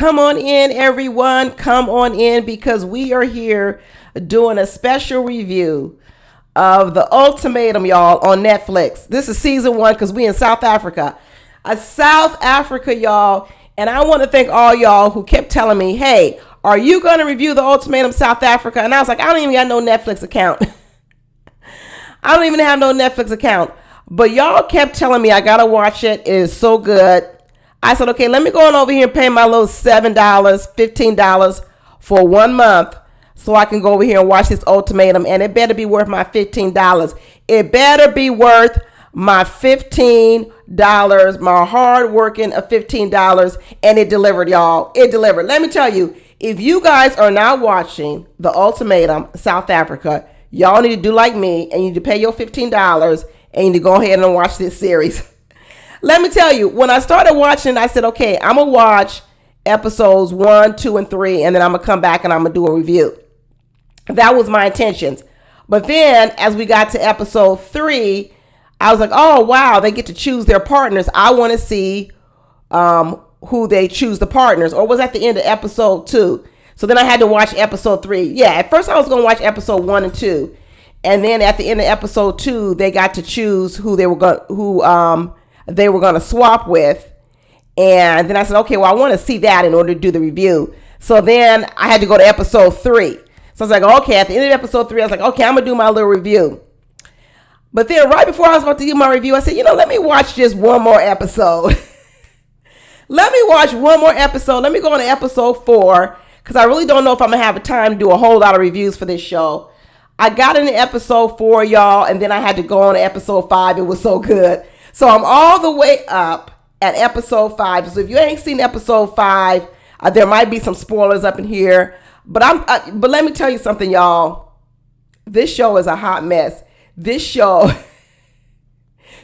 come on in, everyone. Come on in because we are here doing a special review of the Ultimatum, y'all, on Netflix. This is season 1 because we in South Africa. South Africa, y'all. And I want to thank all y'all who kept telling me, hey, are you going to review the Ultimatum South Africa? And I was like, I don't even got no Netflix account. I don't even have no Netflix account. But y'all kept telling me I got to watch it. It is so good. I said, okay, let me go on over here and pay my little $7, $15 for 1 month so I can go over here and watch this Ultimatum. And it better be worth my $15. It better be worth my $15, my hard working of $15. And it delivered, y'all. It delivered. Let me tell you, if you guys are not watching the Ultimatum South Africa, y'all need to do like me and you need to pay your $15 and you need to go ahead and watch this series. Let me tell you, when I started watching, I said, okay, I'm going to watch episodes 1, 2, and 3, and then I'm going to come back and I'm going to do a review. That was my intentions. But then as we got to episode 3, I was like, oh, wow, they get to choose their partners. I want to see who they choose the partners, or was at the end of episode 2. So then I had to watch episode 3. Yeah, at first I was going to watch episode 1 and 2. And then at the end of episode 2, they got to choose who they were going to swap with. And then I said, okay, well, I want to see that in order to do the review. So then I had to go to episode 3. So I was like, okay, at the end of episode 3, I was like, okay, I'm going to do my little review. But then right before I was about to do my review, I said, let me watch just one more episode. Let me watch one more episode. Let me go on to episode 4 because I really don't know if I'm going to have time to do a whole lot of reviews for this show. I got into episode 4, y'all, and then I had to go on to episode 5. It was so good. So I'm all the way up at episode 5. So if you ain't seen episode 5, there might be some spoilers up in here. But but let me tell you something, y'all. This show is a hot mess. This show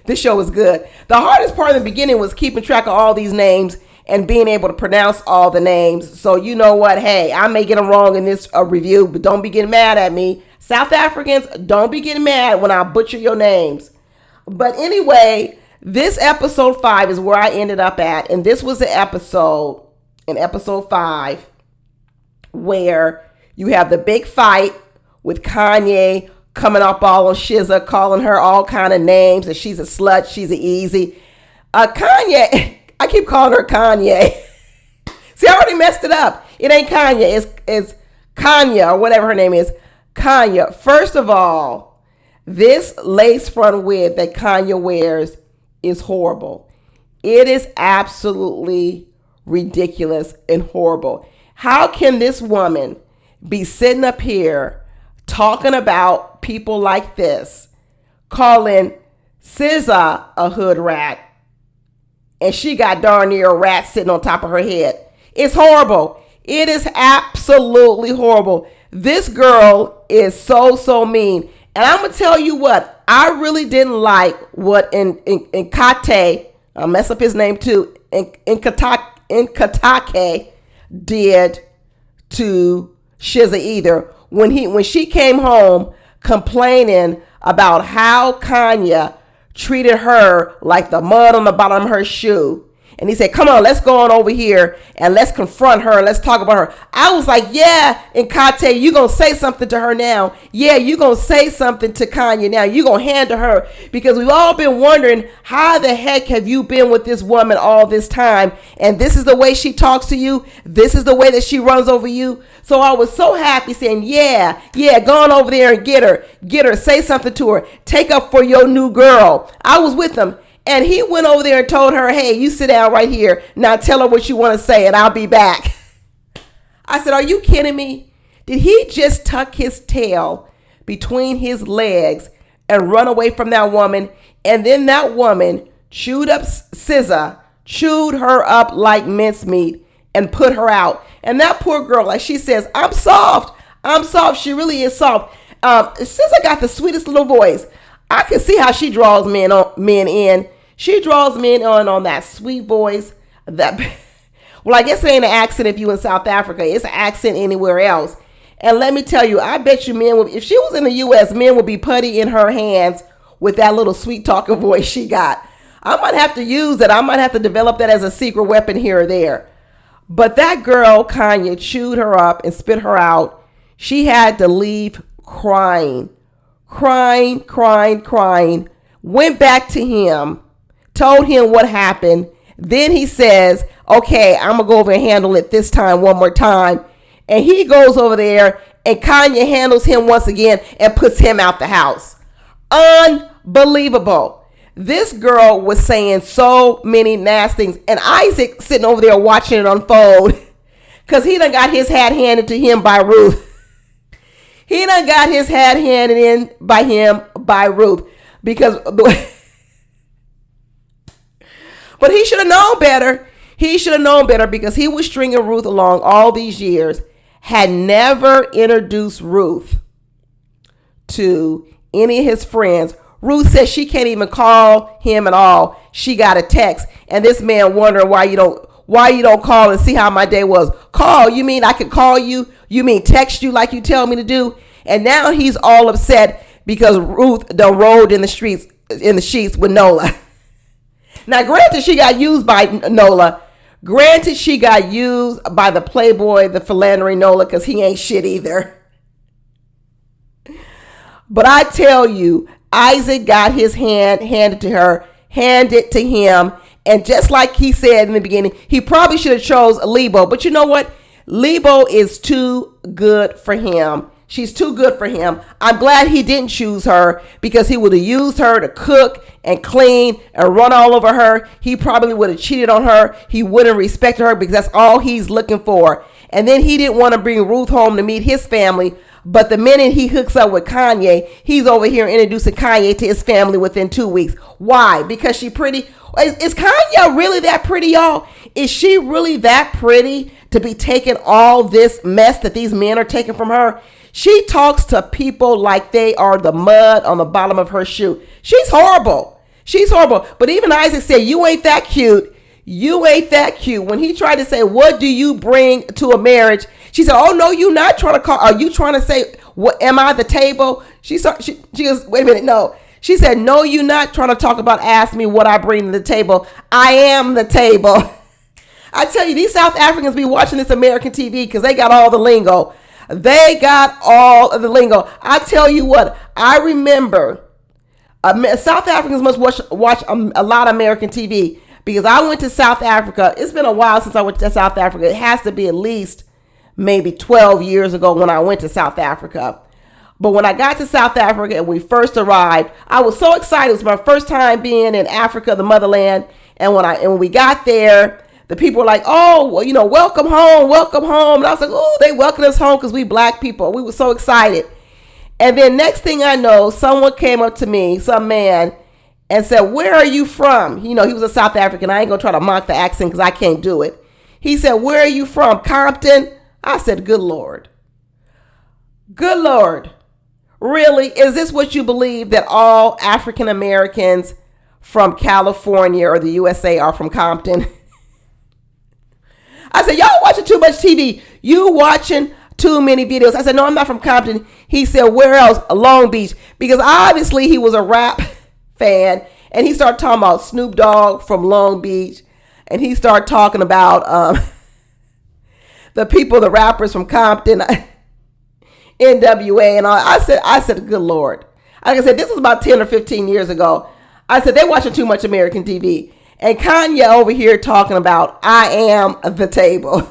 is good. The hardest part in the beginning was keeping track of all these names and being able to pronounce all the names. So you know what? Hey, I may get them wrong in this review, but don't be getting mad at me. South Africans, don't be getting mad when I butcher your names. But anyway, this episode 5 is where I ended up at. And this was the episode in episode 5 where you have the big fight with Kanye coming up all on Siza, calling her all kind of names, that she's a slut, she's an easy. Kanye, I keep calling her Kanye. See, I already messed it up. It ain't Kanye, it's Kanye, or whatever her name is. Kanye. First of all, this lace front wig that Kanye wears is horrible. It is absolutely ridiculous and horrible. How can this woman be sitting up here talking about people like this, calling Siza a hood rat, and she got darn near a rat sitting on top of her head? It's horrible. It is absolutely horrible. This girl is so mean. And I'm going to tell you what, I really didn't like what Nkate, I'll mess up his name too, Nkatake did to Siza either. When she came home complaining about how Kanye treated her like the mud on the bottom of her shoe. And he said, come on, let's go on over here and let's confront her and let's talk about her. I was like, yeah, and Kate, you going to say something to her now. Yeah, you going to say something to Kanye now. You going to hand to her, because we've all been wondering, how the heck have you been with this woman all this time? And this is the way she talks to you. This is the way that she runs over you. So I was so happy saying, yeah, go on over there and get her, say something to her, take up for your new girl. I was with him. And he went over there and told her, hey, you sit down right here. Now tell her what you want to say and I'll be back. I said, are you kidding me? Did he just tuck his tail between his legs and run away from that woman? And then that woman chewed up Siza, chewed her up like mincemeat and put her out. And that poor girl, like she says, I'm soft. She really is soft. Siza got the sweetest little voice. I can see how she draws men in. She draws men on that sweet voice. Well, I guess it ain't an accent if you in South Africa. It's an accent anywhere else. And let me tell you, I bet you men would, if she was in the U.S., men would be putty in her hands with that little sweet talking voice she got. I might have to use that. I might have to develop that as a secret weapon here or there. But that girl, Kanye, chewed her up and spit her out. She had to leave crying. Went back to him, told him what happened. Then he says, okay, I'm going to go over and handle it this time, one more time. And he goes over there and Kanye handles him once again and puts him out the house. Unbelievable. This girl was saying so many nasty things. And Isaac sitting over there watching it unfold because he done got his hat handed to him by Ruth. He done got his hat handed in by him by Ruth. Because, but he should have known better. He should have known better because he was stringing Ruth along all these years, had never introduced Ruth to any of his friends. Ruth says she can't even call him at all. She got a text, and this man wondering why you don't call and see how my day was. Call? You mean I could call you? You mean text you like you tell me to do? And now he's all upset because Ruth done rolled in the sheets with Nola. Now, granted, she got used by Nola. Granted, she got used by the playboy, the philandering Nola, because he ain't shit either. But I tell you, Isaac got his hand handed to her, handed to him. And just like he said in the beginning, he probably should have chose Lebo. But you know what? Lebo is too good for him. She's too good for him. I'm glad he didn't choose her because he would have used her to cook and clean and run all over her. He probably would have cheated on her. He wouldn't respect her because that's all he's looking for. And then he didn't want to bring Ruth home to meet his family. But the minute he hooks up with Kanye, he's over here introducing Kanye to his family within 2 weeks. Why? Because she pretty. Is Kanye really that pretty, y'all? Is she really that pretty to be taking all this mess that these men are taking from her? She talks to people like they are the mud on the bottom of her shoe. She's horrible. She's horrible. But even Isaac said, you ain't that cute. You ain't that cute. When he tried to say, what do you bring to a marriage? She said, oh, no, you not trying to call. Are you trying to say, what am I the table? She goes, wait a minute. No. She said, no, you not trying to talk about, ask me what I bring to the table. I am the table. I tell you, these South Africans be watching this American TV because they got all the lingo. They got all of the lingo. I tell you what, I remember South Africans must watch a lot of American TV because I went to South Africa. It's been a while since I went to South Africa. It has to be at least maybe 12 years ago when I went to South Africa. But when I got to South Africa and we first arrived, I was so excited. It was my first time being in Africa, the motherland. And when we got there, the people were like, oh, well, you know, welcome home, welcome home. And I was like, oh, they welcomed us home because we black people. We were so excited. And then next thing I know, someone came up to me, some man, and said, where are you from? You know, he was a South African. I ain't going to try to mock the accent because I can't do it. He said, where are you from? Compton? I said, good Lord. Good Lord. Really? Is this what you believe, that all African Americans from California or the USA are from Compton? I said, y'all watching too much TV. You watching too many videos. I said, no, I'm not from Compton. He said, where else? Long Beach. Because obviously he was a rap fan. And he started talking about Snoop Dogg from Long Beach. And he started talking about the people, the rappers from Compton, NWA and all. I said, good Lord. Like I said, this was about 10 or 15 years ago. I said, they watching too much American TV. And Kanye over here talking about, I am the table.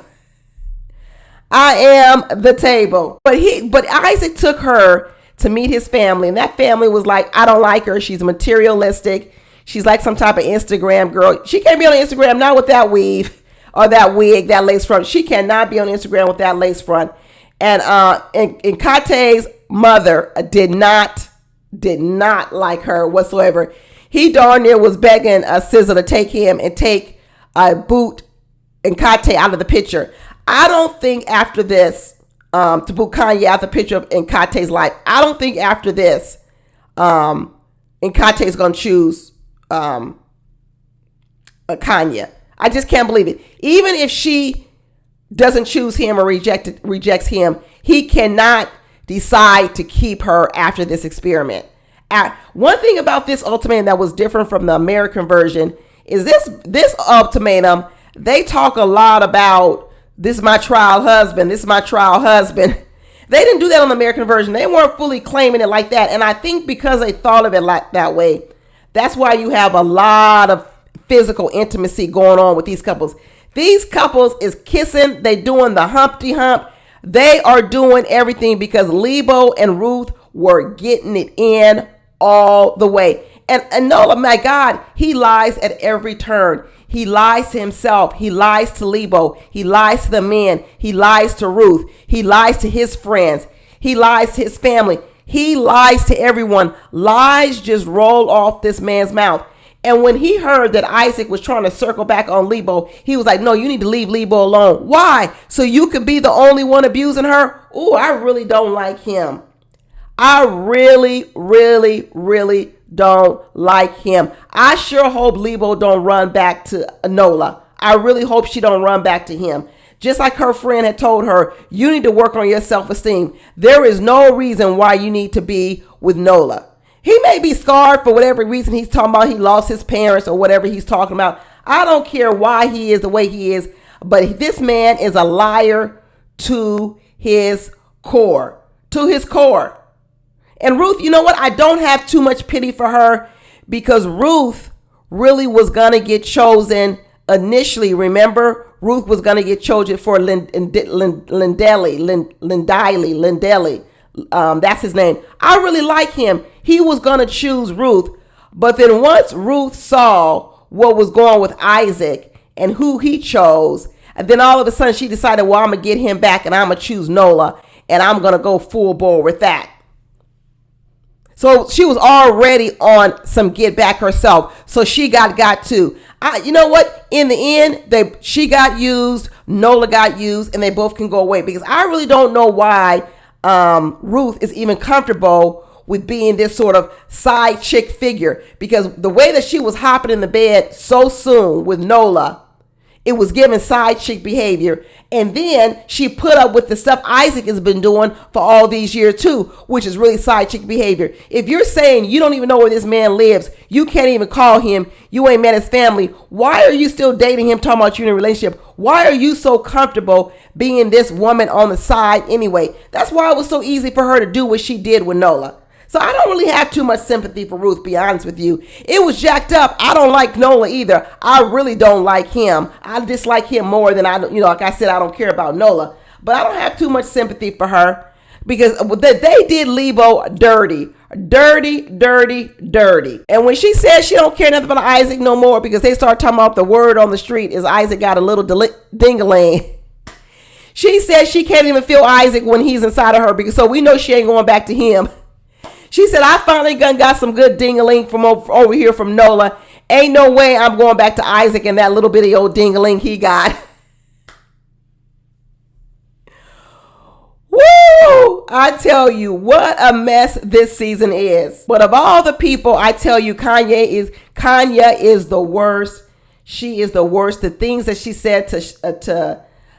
I am the table. But Isaac took her to meet his family. And that family was like, I don't like her. She's materialistic. She's like some type of Instagram girl. She can't be on Instagram, not with that weave or that wig, that lace front. She cannot be on Instagram with that lace front. And Kate's mother did not like her whatsoever. He darn near was begging Siza to take him and take Boot and Kate out of the picture. I don't think after this, to boot Kanye out the picture of in Kate's life, I don't think after this, and Kate's going to choose Kanye. I just can't believe it. Even if she doesn't choose him or rejects him, he cannot decide to keep her after this experiment. One thing about this ultimatum that was different from the American version is this ultimatum, they talk a lot about This is my trial husband. This is my trial husband. They didn't do that on the American version. They weren't fully claiming it like that. And I think because they thought of it like that way, that's why you have a lot of physical intimacy going on with these couples. These couples is kissing. They doing the Humpty Hump. They are doing everything because Lebo and Ruth were getting it in all the way. And Nola, my God, he lies at every turn. He lies to himself. He lies to Lebo. He lies to the men. He lies to Ruth. He lies to his friends. He lies to his family. He lies to everyone. Lies just roll off this man's mouth. And when he heard that Isaac was trying to circle back on Lebo, he was like, no, you need to leave Lebo alone. Why? So you could be the only one abusing her? Ooh, I really don't like him. I really, really, really don't like him. I sure hope Lebo don't run back to Nola. I really hope she don't run back to him. Just like her friend had told her, you need to work on your self-esteem. There is no reason why you need to be with Nola. He may be scarred for whatever reason he's talking about. He lost his parents or whatever he's talking about. I don't care why he is the way he is, but this man is a liar to his core. To his core. And Ruth, you know what? I don't have too much pity for her because Ruth really was going to get chosen initially. Remember, Ruth was going to get chosen for Lindelli. That's his name. I really like him. He was going to choose Ruth. But then once Ruth saw what was going on with Isaac and who he chose, and then all of a sudden she decided, well, I'm going to get him back and I'm going to choose Nola and I'm going to go full bore with that. So she was already on some get back herself. So she got too. You know what? In the end, she got used, Nola got used, and they both can go away. Because I really don't know why Ruth is even comfortable with being this sort of side chick figure. Because the way that she was hopping in the bed so soon with Nola, it was giving side chick behavior. And then she put up with the stuff Isaac has been doing for all these years too, which is really side chick behavior. If you're saying you don't even know where this man lives, you can't even call him, you ain't met his family, why are you still dating him, talking about you in a relationship? Why are you so comfortable being this woman on the side anyway? That's why it was so easy for her to do what she did with Nola. So I don't really have too much sympathy for Ruth, be honest with you. It was jacked up. I don't like Nola either. I really don't like him. I dislike him more than like I said, I don't care about Nola. But I don't have too much sympathy for her because they did Lebo dirty. Dirty. And when she says she don't care nothing about Isaac no more because they start talking about the word on the street is Isaac got a little ding-a-ling. She says she can't even feel Isaac when he's inside of her because so we know she ain't going back to him. She said, I finally got some good ding-a-ling from over here from Nola. Ain't no way I'm going back to Isaac and that little bitty old ding-a-ling he got. Woo! I tell you, what a mess this season is. But of all the people, I tell you, Kanye is the worst. She is the worst. The things that she said to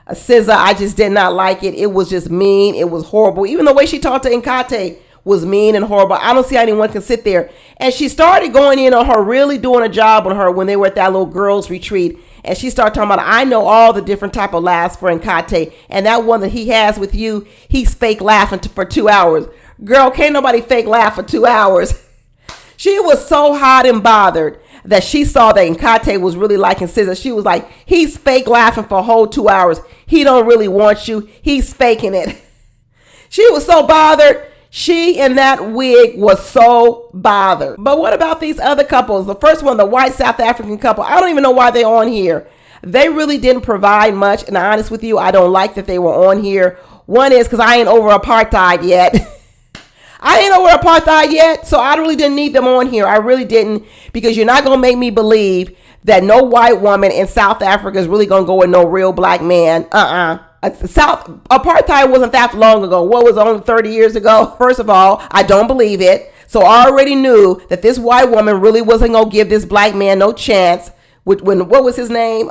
Siza, I just did not like it. It was just mean. It was horrible. Even the way she talked to Nkate was mean and horrible. I don't see how anyone can sit there. And she started going in on her, really doing a job on her when they were at that little girls retreat. And she started talking about, I know all the different type of laughs for Nkate. And that one that he has with you, he's fake laughing for 2 hours. Girl, can't nobody fake laugh for 2 hours. She was so hot and bothered that she saw that Nkate was really liking Siza. She was like, he's fake laughing for a whole 2 hours. He don't really want you. He's faking it. She was so bothered. She in that wig was so bothered. But what about these other couples? The first one, the white South African couple. I don't even know why they're on here. They really didn't provide much. And honest with you, I don't like that they were on here. One is because I ain't over apartheid yet. I ain't over apartheid yet. So I really didn't need them on here. I really didn't. Because you're not going to make me believe that no white woman in South Africa is really going to go with no real black man. Apartheid wasn't that long ago. What was it, only 30 years ago? First of all, I don't believe it. So I already knew that this white woman really wasn't going to give this black man no chance. What was his name?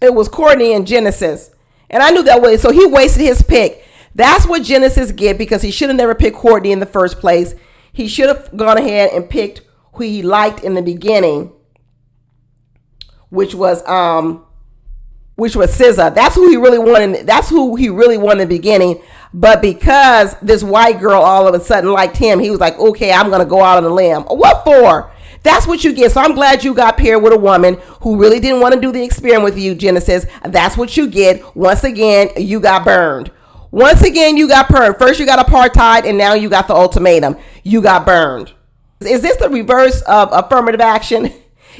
It was Courtney in Genesis. And I knew that way. So he wasted his pick. That's what Genesis get because he should have never picked Courtney in the first place. He should have gone ahead and picked who he liked in the beginning, which was which was Siza. That's who he really wanted. That's who he really wanted in the beginning. But because this white girl all of a sudden liked him, he was like, okay, I'm going to go out on a limb. What for? That's what you get. So I'm glad you got paired with a woman who really didn't want to do the experiment with you, Genesis. That's what you get. Once again, you got burned. Once again, you got burned. First you got apartheid, and now you got the ultimatum. You got burned. Is this the reverse of affirmative action?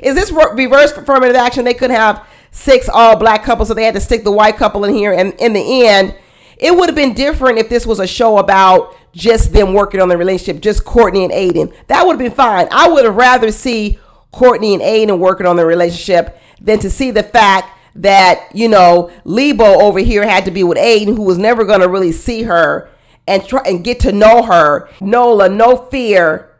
Is this reverse affirmative action? They couldn't have 6 all black couples, so they had to stick the white couple in here. And in the end, it would have been different if this was a show about just them working on the relationship, just Courtney and Aiden. That would have been fine. I would have rather see Courtney and Aiden working on the relationship than to see the fact that, you know, Lebo over here had to be with Aiden, who was never going to really see her and try and get to know her. Nola, no fear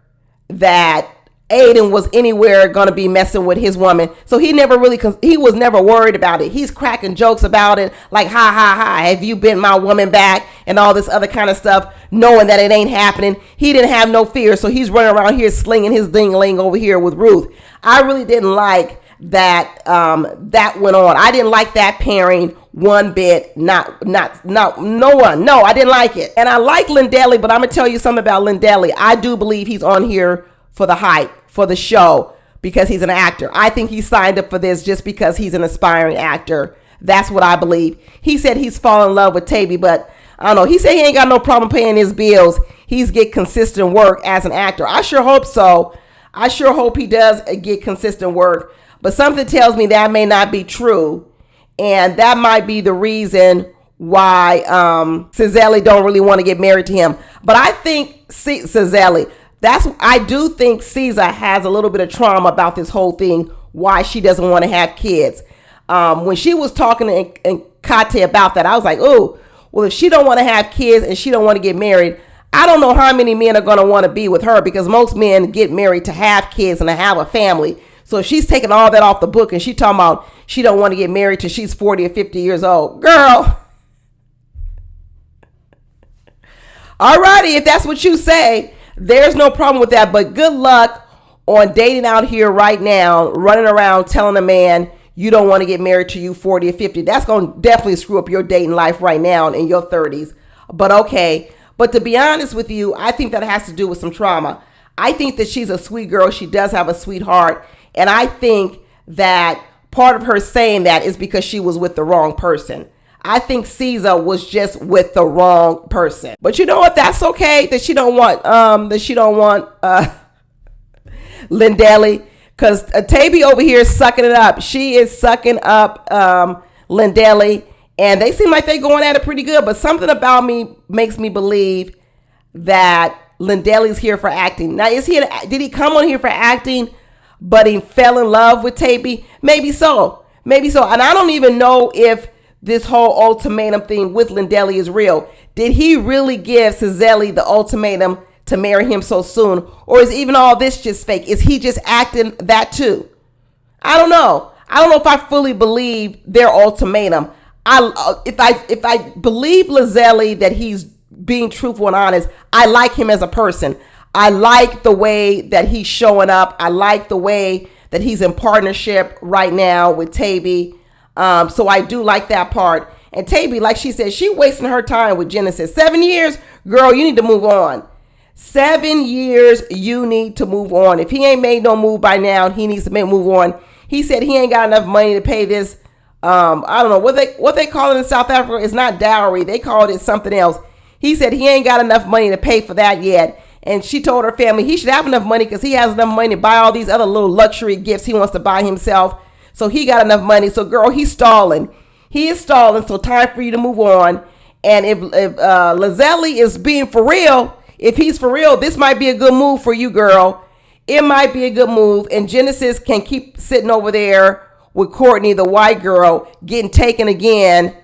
that Aiden was anywhere going to be messing with his woman. So he was never worried about it. He's cracking jokes about it. Like, ha, ha, ha, have you been my woman back? And all this other kind of stuff, knowing that it ain't happening. He didn't have no fear. So he's running around here slinging his ding-a-ling over here with Ruth. I really didn't like that that went on. I didn't like that pairing one bit. No one. No, I didn't like it. And I like Lindelli, but I'm going to tell you something about Lindelli. I do believe he's on here for the hype, for the show, because he's an actor. I think he signed up for this just because he's an aspiring actor. That's what I believe. He said he's fallen in love with Tavy, but I don't know. He said he ain't got no problem paying his bills. He's get consistent work as an actor. I sure hope so. I sure hope he does get consistent work. But something tells me that may not be true. And that might be the reason why Cizelli don't really want to get married to him. But I think Cizelli, I do think Siza has a little bit of trauma about this whole thing, why she doesn't want to have kids. When she was talking to Kate about that, I was like, oh, well, if she don't want to have kids and she don't want to get married, I don't know how many men are going to want to be with her, because most men get married to have kids and to have a family. So if she's taking all that off the book and she talking about she don't want to get married till she's 40 or 50 years old. Girl. Alrighty, if that's what you say, there's no problem with that. But good luck on dating out here right now, running around telling a man you don't want to get married till you 40 or 50. That's going to definitely screw up your dating life right now in your 30s. But okay. But to be honest with you, I think that has to do with some trauma. I think that she's a sweet girl. She does have a sweet heart. And I think that part of her saying that is because she was with the wrong person. I think Siza was just with the wrong person. But you know what? That's okay that she don't want Lindelli, because Tavy over here is sucking it up. She is sucking up Lindelli, and they seem like they're going at it pretty good. But something about me makes me believe that Lindelli's here for acting. Now, did he come on here for acting, but he fell in love with Tavy? Maybe so. Maybe so. And I don't even know if this whole ultimatum thing with Lindelli is real. Did he really give Cizelli the ultimatum to marry him so soon? Or is even all this just fake? Is he just acting that too? I don't know. I don't know if I fully believe their ultimatum. If I believe Lizelli that he's being truthful and honest, I like him as a person. I like the way that he's showing up. I like the way that he's in partnership right now with Tavy. So I do like that part. And Tavy, like she said, she wasting her time with Genesis. 7 years, girl, you need to move on. 7 years, you need to move on. If he ain't made no move by now, he needs to move on. He said he ain't got enough money to pay this. I don't know what they call it in South Africa. It's not dowry. They called it something else. He said he ain't got enough money to pay for that yet. And she told her family he should have enough money because he has enough money to buy all these other little luxury gifts he wants to buy himself. So he got enough money. So girl, he's stalling. He is stalling. So time for you to move on. And if Lizelli is being for real, if he's for real, this might be a good move for you, girl. It might be a good move. And Genesis can keep sitting over there with Courtney, the white girl, getting taken again.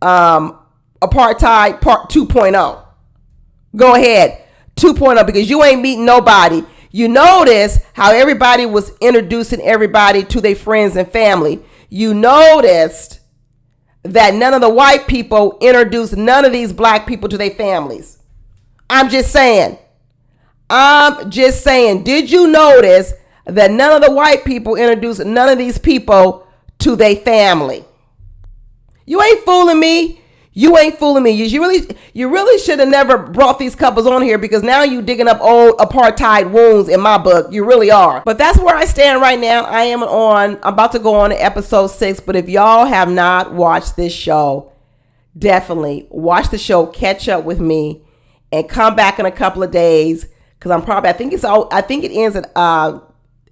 Apartheid part 2.0. Go ahead. 2.0, because you ain't meeting nobody. You notice how everybody was introducing everybody to their friends and family. You noticed that none of the white people introduced none of these black people to their families. I'm just saying. Did you notice that none of the white people introduced none of these people to their family? You ain't fooling me. You ain't fooling me. You really should have never brought these couples on here, because now you digging up old apartheid wounds in my book. You really are. But that's where I stand right now. I'm about to go on to episode 6. But if y'all have not watched this show, definitely watch the show, catch up with me, and come back in a couple of days, because I think it ends at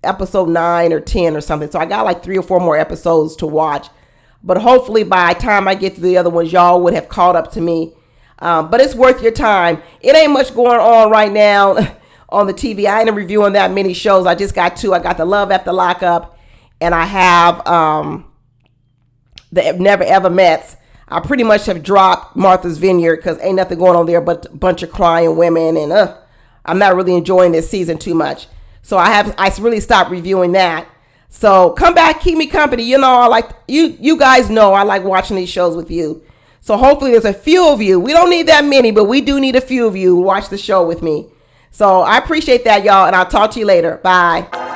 episode 9 or 10 or something. So I got like 3 or 4 more episodes to watch. But hopefully by the time I get to the other ones, y'all would have caught up to me. But it's worth your time. It ain't much going on right now on the TV. I ain't reviewing that many shows. I just got 2. I got the Love After Lockup, and I have the Never Ever Mets. I pretty much have dropped Martha's Vineyard because ain't nothing going on there but a bunch of crying women, and I'm not really enjoying this season too much. So I really stopped reviewing that. So come back, keep me company. You know, I like you guys know I like watching these shows with you. So hopefully there's a few of you. We don't need that many, but we do need a few of you to watch the show with me. So I appreciate that, y'all, and I'll talk to you later. Bye.